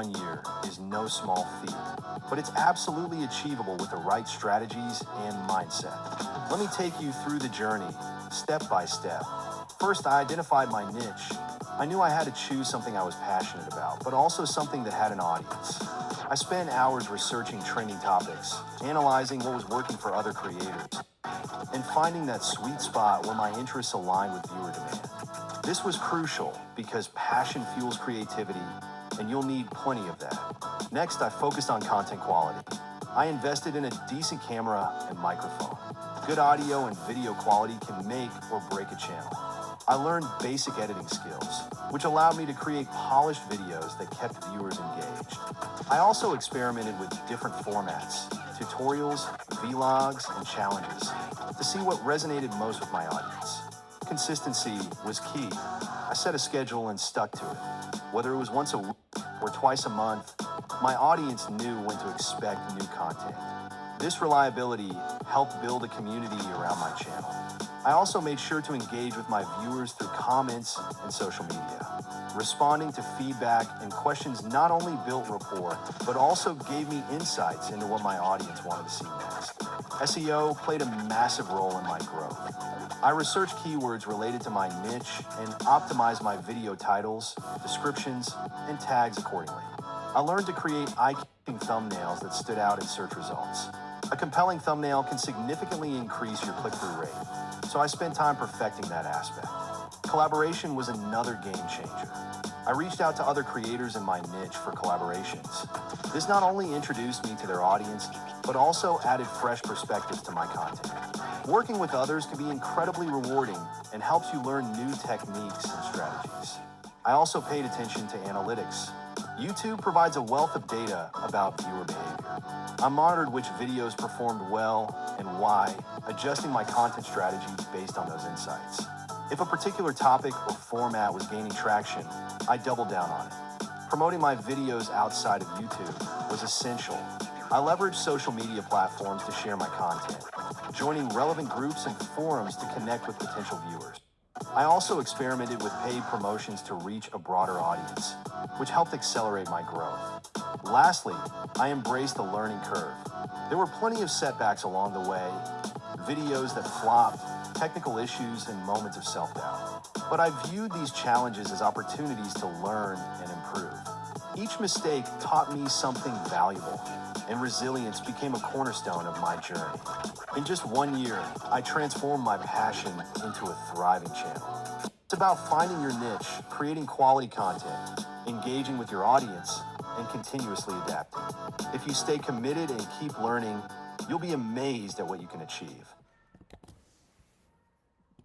1 year is no small feat, but it's absolutely achievable with the right strategies and mindset. Let me take you through the journey, step by step. First, I identified my niche. I knew I had to choose something I was passionate about, but also something that had an audience. I spent hours researching trending topics, analyzing what was working for other creators, and finding that sweet spot where my interests aligned with viewer demand. This was crucial because passion fuels creativity, and you'll need plenty of that. Next, I focused on content quality. I invested in a decent camera and microphone. Good audio and video quality can make or break a channel. I learned basic editing skills, which allowed me to create polished videos that kept viewers engaged. I also experimented with different formats, tutorials, vlogs, and challenges to see what resonated most with my audience. Consistency was key. I set a schedule and stuck to it. Whether it was once a week or twice a month, my audience knew when to expect new content. This reliability helped build a community around my channel. I also made sure to engage with my viewers through comments and social media. Responding to feedback and questions not only built rapport, but also gave me insights into what my audience wanted to see next. SEO played a massive role in my growth. I researched keywords related to my niche and optimized my video titles, descriptions, and tags accordingly. I learned to create eye-catching thumbnails that stood out in search results. A compelling thumbnail can significantly increase your click-through rate, so I spent time perfecting that aspect. Collaboration was another game changer. I reached out to other creators in my niche for collaborations. This not only introduced me to their audience, but also added fresh perspectives to my content. Working with others can be incredibly rewarding and helps you learn new techniques and strategies. I also paid attention to analytics. YouTube provides a wealth of data about viewer behavior. I monitored which videos performed well and why, adjusting my content strategy based on those insights. If a particular topic or format was gaining traction, I doubled down on it. Promoting my videos outside of YouTube was essential. I leveraged social media platforms to share my content, joining relevant groups and forums to connect with potential viewers. I also experimented with paid promotions to reach a broader audience, which helped accelerate my growth. Lastly, I embraced the learning curve. There were plenty of setbacks along the way, videos that flopped, technical issues, and moments of self-doubt. But I viewed these challenges as opportunities to learn and improve. Each mistake taught me something valuable, and resilience became a cornerstone of my journey. In just 1 year, I transformed my passion into a thriving channel. It's about finding your niche, creating quality content, engaging with your audience, and continuously adapting. If you stay committed and keep learning, you'll be amazed at what you can achieve.